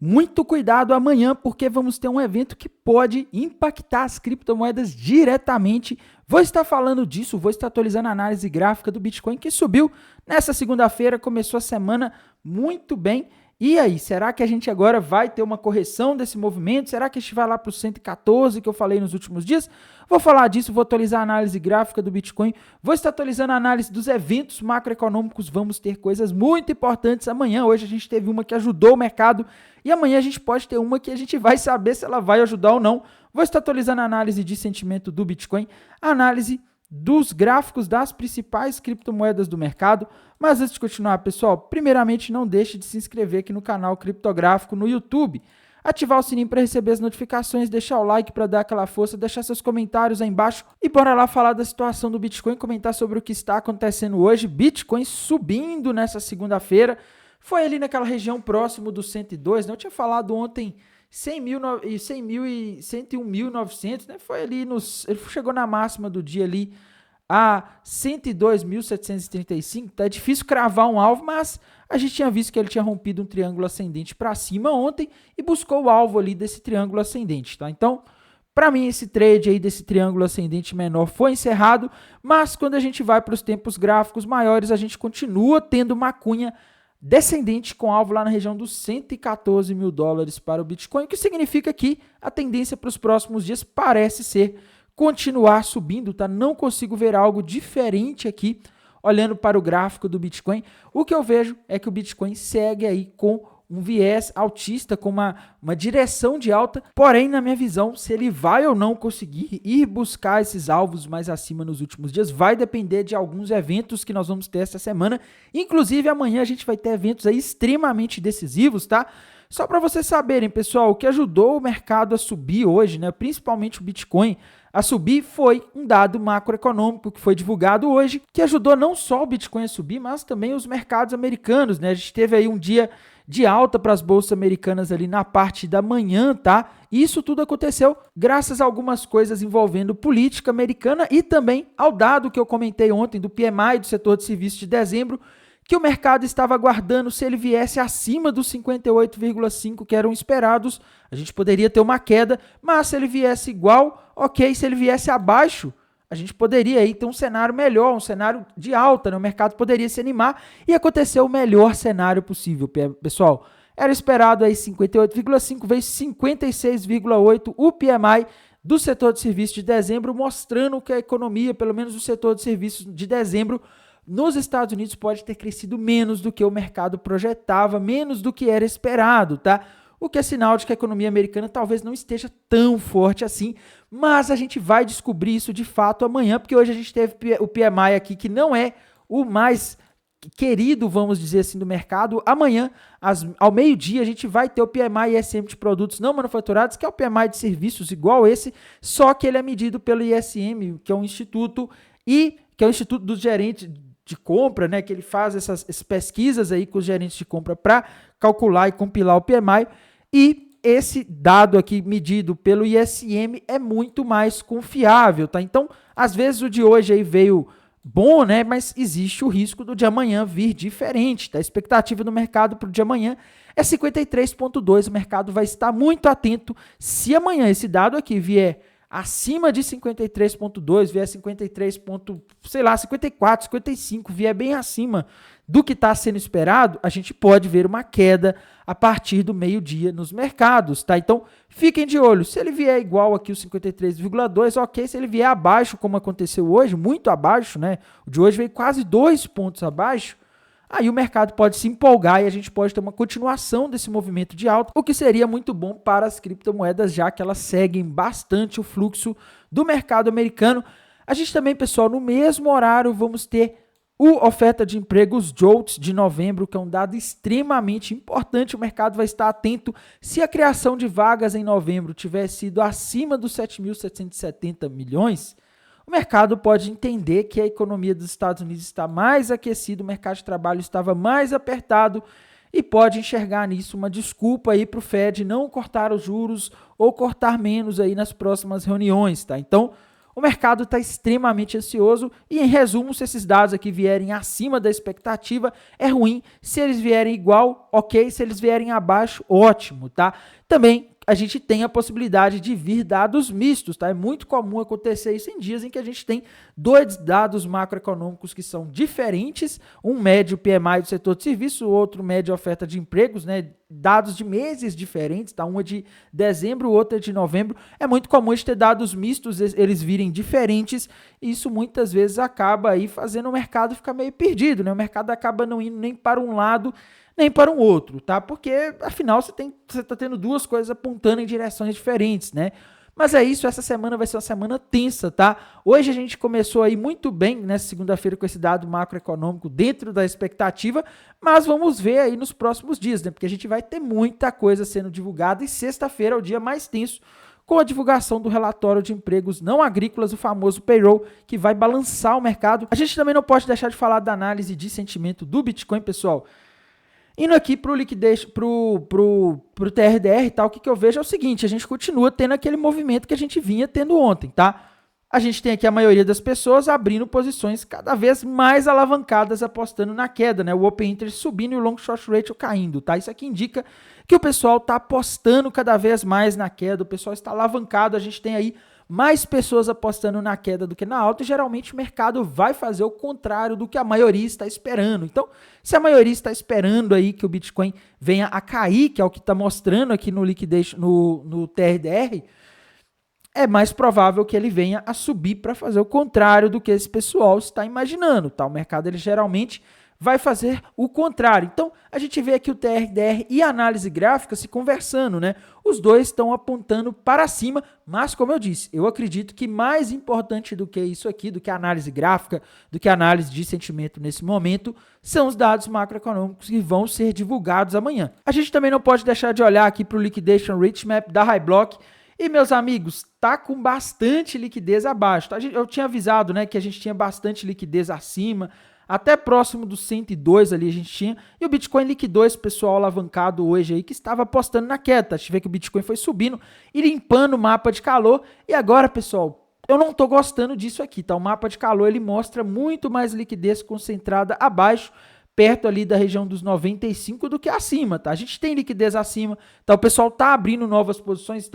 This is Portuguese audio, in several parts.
Muito cuidado amanhã, porque vamos ter um evento que pode impactar as criptomoedas diretamente. Vou estar falando disso, vou estar atualizando a análise gráfica do Bitcoin, que subiu nessa segunda-feira, começou a semana muito bem. E aí, será que a gente agora vai ter uma correção desse movimento? Será que a gente vai lá para o 114 que eu falei nos últimos dias? Vou falar disso, vou atualizar a análise gráfica do Bitcoin, vou estar atualizando a análise dos eventos macroeconômicos, vamos ter coisas muito importantes amanhã. Hoje a gente teve uma que ajudou o mercado e amanhã a gente pode ter uma que a gente vai saber se ela vai ajudar ou não. Vou estar atualizando a análise de sentimento do Bitcoin, a análise dos gráficos das principais criptomoedas do mercado. Mas antes de continuar, pessoal, primeiramente não deixe de se inscrever aqui no canal Criptográfico no YouTube, ativar o sininho para receber as notificações, deixar o like para dar aquela força, deixar seus comentários aí embaixo e bora lá falar da situação do Bitcoin, comentar sobre o que está acontecendo hoje. Bitcoin subindo nessa segunda-feira, foi ali naquela região próximo do 102, né? Eu tinha falado ontem 101.900, né? Foi ali ele chegou na máxima do dia ali a 102.735, tá difícil cravar um alvo, mas a gente tinha visto que ele tinha rompido um triângulo ascendente para cima ontem e buscou o alvo ali desse triângulo ascendente, tá? Então, para mim, esse trade aí desse triângulo ascendente menor foi encerrado, mas quando a gente vai para os tempos gráficos maiores, a gente continua tendo uma cunha descendente com alvo lá na região dos 114 mil dólares para o Bitcoin, o que significa que a tendência para os próximos dias parece ser continuar subindo, tá? Não consigo ver algo diferente aqui, olhando para o gráfico do Bitcoin. O que eu vejo é que o Bitcoin segue aí com um viés altista, com uma direção de alta, porém, na minha visão, se ele vai ou não conseguir ir buscar esses alvos mais acima nos últimos dias, vai depender de alguns eventos que nós vamos ter essa semana. Inclusive, amanhã a gente vai ter eventos aí extremamente decisivos, tá? Só para vocês saberem, pessoal, o que ajudou o mercado a subir hoje, né, principalmente o Bitcoin, a subir foi um dado macroeconômico que foi divulgado hoje, que ajudou não só o Bitcoin a subir, mas também os mercados americanos, né? A gente teve aí um dia de alta para as bolsas americanas ali na parte da manhã, tá? E isso tudo aconteceu graças a algumas coisas envolvendo política americana e também ao dado que eu comentei ontem do PMI do setor de serviços de dezembro, que o mercado estava aguardando. Se ele viesse acima dos 58,5 que eram esperados, a gente poderia ter uma queda, mas se ele viesse igual, ok. Se ele viesse abaixo, a gente poderia aí ter um cenário melhor, um cenário de alta, né? O mercado poderia se animar e aconteceu o melhor cenário possível, pessoal. Era esperado aí 58,5 vezes 56,8 o PMI do setor de serviços de dezembro, mostrando que a economia, pelo menos o setor de serviços de dezembro, nos Estados Unidos pode ter crescido menos do que o mercado projetava, menos do que era esperado, tá? O que é sinal de que a economia americana talvez não esteja tão forte assim, mas a gente vai descobrir isso de fato amanhã, porque hoje a gente teve o PMI aqui, que não é o mais querido, vamos dizer assim, do mercado. Amanhã, ao meio-dia, a gente vai ter o PMI ISM de produtos não manufaturados, que é o PMI de serviços igual esse, só que ele é medido pelo ISM, que é um instituto, que é o Instituto dos Gerentes de Compra, né, que ele faz essas pesquisas aí com os gerentes de compra para calcular e compilar o PMI, e esse dado aqui medido pelo ISM é muito mais confiável, tá? Então, às vezes o de hoje aí veio bom, né, mas existe o risco do de amanhã vir diferente, tá? A expectativa do mercado para o de amanhã é 53,2, o mercado vai estar muito atento. Se amanhã esse dado aqui vier acima de 53,2, vier 54, 55, vier bem acima do que está sendo esperado, a gente pode ver uma queda a partir do meio-dia nos mercados, tá? Então, fiquem de olho. Se ele vier igual aqui o 53,2, ok. Se ele vier abaixo, como aconteceu hoje, muito abaixo, né? O de hoje veio quase 2 pontos abaixo. Aí o mercado pode se empolgar e a gente pode ter uma continuação desse movimento de alta, o que seria muito bom para as criptomoedas, já que elas seguem bastante o fluxo do mercado americano. A gente também, pessoal, no mesmo horário vamos ter o oferta de emprego, os JOLTS de novembro, que é um dado extremamente importante. O mercado vai estar atento. Se a criação de vagas em novembro tiver sido acima dos 7.770 milhões, o mercado pode entender que a economia dos Estados Unidos está mais aquecida, o mercado de trabalho estava mais apertado e pode enxergar nisso uma desculpa aí para o Fed não cortar os juros ou cortar menos aí nas próximas reuniões, tá? Então, o mercado está extremamente ansioso e, em resumo, se esses dados aqui vierem acima da expectativa, é ruim. Se eles vierem igual, ok. Se eles vierem abaixo, ótimo, tá? Também a gente tem a possibilidade de vir dados mistos, tá? É muito comum acontecer isso em dias em que a gente tem dois dados macroeconômicos que são diferentes, um médio PMI do setor de serviço, o outro médio oferta de empregos, né? Dados de meses diferentes, tá? Um é de dezembro, o outro é de novembro. É muito comum a gente ter dados mistos, eles virem diferentes, e isso muitas vezes acaba aí fazendo o mercado ficar meio perdido, né? O mercado acaba não indo nem para um lado nem para um outro, tá? Porque, afinal, você tá tendo duas coisas apontando em direções diferentes, né? Mas é isso, essa semana vai ser uma semana tensa, tá? Hoje a gente começou aí muito bem, nessa segunda-feira, com esse dado macroeconômico dentro da expectativa, mas vamos ver aí nos próximos dias, né? Porque a gente vai ter muita coisa sendo divulgada e sexta-feira é o dia mais tenso, com a divulgação do relatório de empregos não agrícolas, o famoso payroll, que vai balançar o mercado. A gente também não pode deixar de falar da análise de sentimento do Bitcoin, pessoal. Indo aqui para o liquidez, pro TRDR e tal, o que eu vejo é o seguinte, a gente continua tendo aquele movimento que a gente vinha tendo ontem, tá? A gente tem aqui a maioria das pessoas abrindo posições cada vez mais alavancadas, apostando na queda, né? O Open Interest subindo e o Long Short Ratio caindo, tá? Isso aqui indica que o pessoal está apostando cada vez mais na queda, o pessoal está alavancado, a gente tem aí mais pessoas apostando na queda do que na alta, e geralmente o mercado vai fazer o contrário do que a maioria está esperando. Então, se a maioria está esperando aí que o Bitcoin venha a cair, que é o que está mostrando aqui no liquidez, no TRDR, é mais provável que ele venha a subir para fazer o contrário do que esse pessoal está imaginando, tá? O mercado, ele geralmente vai fazer o contrário. Então, a gente vê aqui o TRDR e a análise gráfica se conversando, né? Os dois estão apontando para cima, mas, como eu disse, eu acredito que mais importante do que isso aqui, do que a análise gráfica, do que a análise de sentimento nesse momento, são os dados macroeconômicos que vão ser divulgados amanhã. A gente também não pode deixar de olhar aqui para o Liquidation Rate Map da HighBlock. E, meus amigos, tá com bastante liquidez abaixo. Eu tinha avisado, né, que a gente tinha bastante liquidez acima, até próximo dos 102 ali a gente tinha, e o Bitcoin liquidou esse pessoal alavancado hoje aí, que estava apostando na queda. A gente vê que o Bitcoin foi subindo e limpando o mapa de calor, e agora, pessoal, eu não estou gostando disso aqui, tá? O mapa de calor, ele mostra muito mais liquidez concentrada abaixo, perto ali da região dos 95 do que acima, tá? A gente tem liquidez acima, tá? O pessoal tá abrindo novas posições,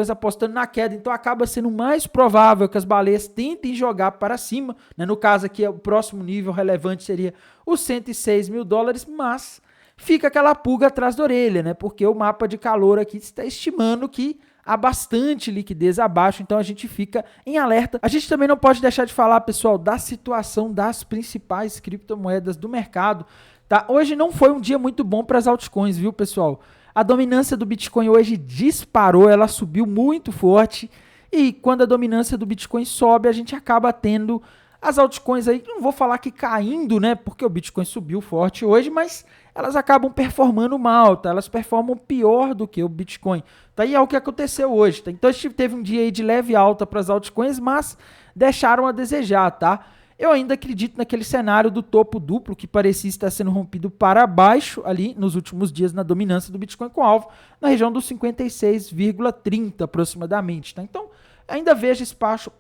apostando na queda, então acaba sendo mais provável que as baleias tentem jogar para cima, né? No caso aqui, o próximo nível relevante seria os 106 mil dólares, mas fica aquela pulga atrás da orelha, né? Porque o mapa de calor aqui está estimando que há bastante liquidez abaixo, então a gente fica em alerta. A gente também não pode deixar de falar, pessoal, da situação das principais criptomoedas do mercado, tá? Hoje não foi um dia muito bom para as altcoins, viu, pessoal? A dominância do Bitcoin hoje disparou, ela subiu muito forte, e quando a dominância do Bitcoin sobe, a gente acaba tendo as altcoins aí, não vou falar que caindo, né, porque o Bitcoin subiu forte hoje, mas elas acabam performando mal, tá? Elas performam pior do que o Bitcoin. Tá? E é o que aconteceu hoje, tá? Então a gente teve um dia aí de leve alta para as altcoins, mas deixaram a desejar, tá? Eu ainda acredito naquele cenário do topo duplo que parecia estar sendo rompido para baixo ali nos últimos dias na dominância do Bitcoin com alvo na região dos 56,30 aproximadamente, tá? Então, ainda vejo espaço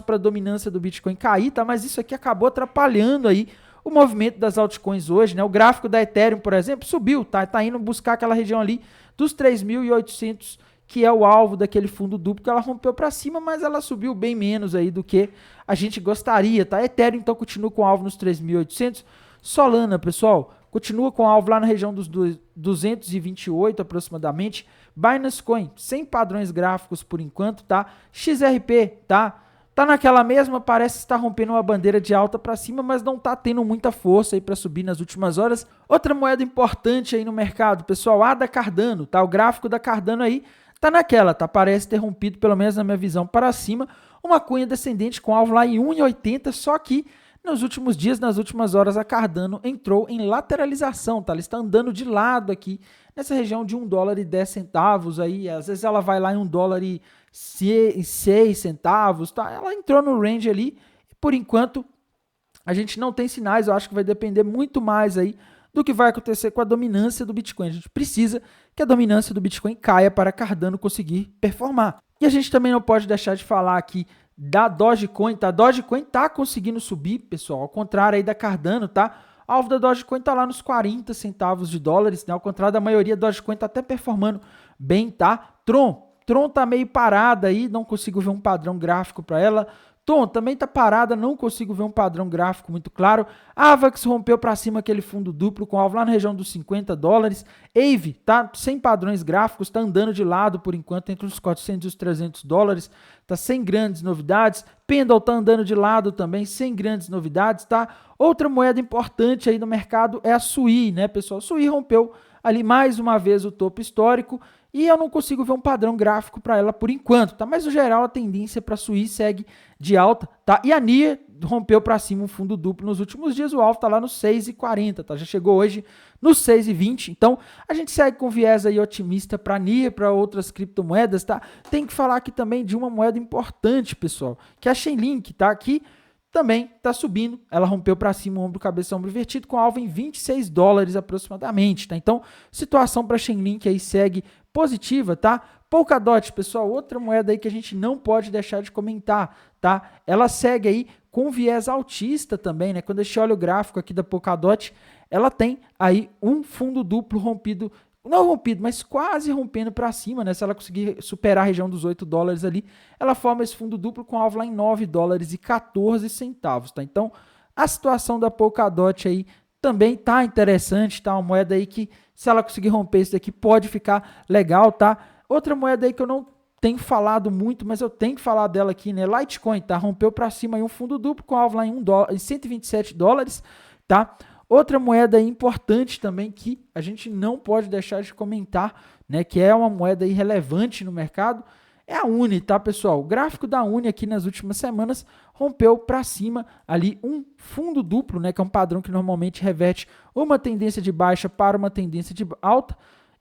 para a dominância do Bitcoin cair, tá? Mas isso aqui acabou atrapalhando aí o movimento das altcoins hoje, né? O gráfico da Ethereum, por exemplo, subiu, tá? Tá indo buscar aquela região ali dos 3.800, que é o alvo daquele fundo duplo, que ela rompeu para cima, mas ela subiu bem menos aí do que a gente gostaria, tá? Ethereum, então, continua com alvo nos 3.800. Solana, pessoal, continua com alvo lá na região dos 228 aproximadamente. Binance Coin, sem padrões gráficos por enquanto, tá? XRP, tá? Tá naquela mesma, parece estar rompendo uma bandeira de alta para cima, mas não tá tendo muita força aí para subir nas últimas horas. Outra moeda importante aí no mercado, pessoal, a da Cardano, tá? O gráfico da Cardano aí tá naquela, tá? Parece ter rompido, pelo menos na minha visão, para cima, uma cunha descendente com alvo lá em 1,80, só que nos últimos dias, nas últimas horas, a Cardano entrou em lateralização, tá? Ela está andando de lado aqui, nessa região de $1,10 aí, às vezes ela vai lá em $1,06, tá? Ela entrou no range ali, e por enquanto a gente não tem sinais, eu acho que vai depender muito mais aí do que vai acontecer com a dominância do Bitcoin. A gente precisa que a dominância do Bitcoin caia para Cardano conseguir performar. E a gente também não pode deixar de falar aqui da Dogecoin, tá? A Dogecoin tá conseguindo subir, pessoal, ao contrário aí da Cardano, tá? O alvo da Dogecoin tá lá nos 40 centavos de dólares, né? Ao contrário da maioria, a Dogecoin tá até performando bem, tá? Tron tá meio parada aí, não consigo ver um padrão gráfico para ela. Tom também tá parada, não consigo ver um padrão gráfico muito claro. Avax rompeu para cima aquele fundo duplo com alvo lá na região dos 50 dólares. Aave tá sem padrões gráficos, tá andando de lado por enquanto entre os 400 e os 300 dólares, tá sem grandes novidades. Pendle tá andando de lado também, sem grandes novidades, tá? Outra moeda importante aí no mercado é a Sui, né, pessoal? Sui rompeu ali mais uma vez o topo histórico e eu não consigo ver um padrão gráfico para ela por enquanto, tá? Mas no geral a tendência para a Sui segue de alta, tá? E a NIA rompeu para cima um fundo duplo nos últimos dias, o alvo tá lá no 6,40, tá? Já chegou hoje no 6,20. Então, a gente segue com viés aí otimista para a NIA, para outras criptomoedas, tá? Tem que falar aqui também de uma moeda importante, pessoal, que é a Chainlink, tá? Aqui também está subindo, ela rompeu para cima o ombro, cabeça, ombro invertido, com alvo em 26 dólares aproximadamente, tá? Então, situação para a Chainlink aí segue positiva, tá? Polkadot, pessoal, outra moeda aí que a gente não pode deixar de comentar, tá? Ela segue aí com viés altista também, né? Quando a gente olha o gráfico aqui da Polkadot, ela tem aí um fundo duplo rompido, não rompido, mas quase rompendo para cima, né? Se ela conseguir superar a região dos 8 dólares ali, ela forma esse fundo duplo com alvo lá em 9 dólares e 14 centavos, tá? Então, a situação da Polkadot aí também tá interessante, tá? Uma moeda aí que, se ela conseguir romper isso daqui, pode ficar legal, tá? Outra moeda aí que eu não tenho falado muito, mas eu tenho que falar dela aqui, né? Litecoin, tá? Rompeu para cima aí um fundo duplo com alvo lá em 127 dólares, tá? Outra moeda importante também que a gente não pode deixar de comentar, né, que é uma moeda irrelevante no mercado, é a Uni, tá, pessoal? O gráfico da Uni aqui nas últimas semanas rompeu para cima ali um fundo duplo, né, que é um padrão que normalmente reverte uma tendência de baixa para uma tendência de alta.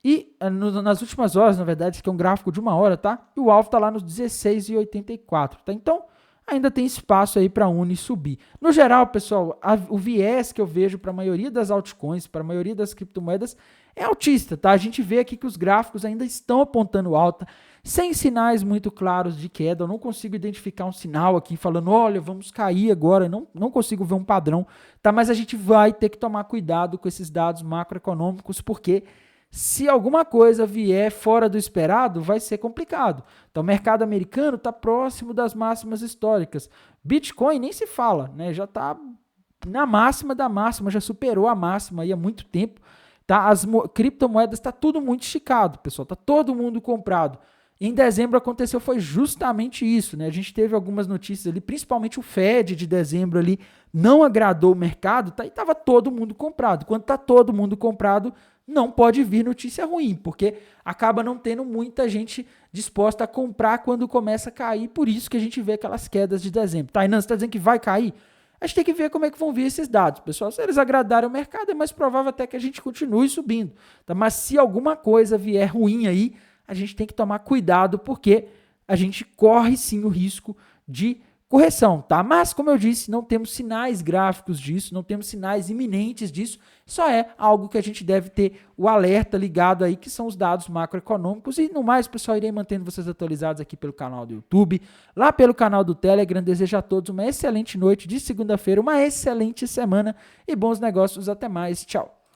E nas últimas horas, na verdade, que é um gráfico de 1 hora, tá? E o alvo está lá nos 16,84, tá? Então, ainda tem espaço aí para a Uni subir. No geral, pessoal, o viés que eu vejo para a maioria das altcoins, para a maioria das criptomoedas, é altista, tá? A gente vê aqui que os gráficos ainda estão apontando alta, sem sinais muito claros de queda. Eu não consigo identificar um sinal aqui falando, olha, vamos cair agora. Não consigo ver um padrão, tá? Mas a gente vai ter que tomar cuidado com esses dados macroeconômicos, porque se alguma coisa vier fora do esperado, vai ser complicado. Então, o mercado americano está próximo das máximas históricas. Bitcoin nem se fala, né? Já está na máxima da máxima, já superou a máxima aí há muito tempo. Tá? As criptomoedas está tudo muito esticado, pessoal. Está todo mundo comprado. Em dezembro aconteceu foi justamente isso, né? A gente teve algumas notícias ali, principalmente o Fed de dezembro ali não agradou o mercado, tá? E estava todo mundo comprado. Quando está todo mundo comprado, não pode vir notícia ruim, porque acaba não tendo muita gente disposta a comprar quando começa a cair, por isso que a gente vê aquelas quedas de dezembro. Tainan, você está dizendo que vai cair? A gente tem que ver como é que vão vir esses dados, pessoal. Se eles agradarem o mercado, é mais provável até que a gente continue subindo, tá? Mas se alguma coisa vier ruim aí, a gente tem que tomar cuidado, porque a gente corre sim o risco de correção, tá? Mas, como eu disse, não temos sinais gráficos disso, não temos sinais iminentes disso, só é algo que a gente deve ter o alerta ligado aí, que são os dados macroeconômicos. E no mais, pessoal, irei mantendo vocês atualizados aqui pelo canal do YouTube, lá pelo canal do Telegram. Desejo a todos uma excelente noite de segunda-feira, uma excelente semana e bons negócios. Até mais, tchau!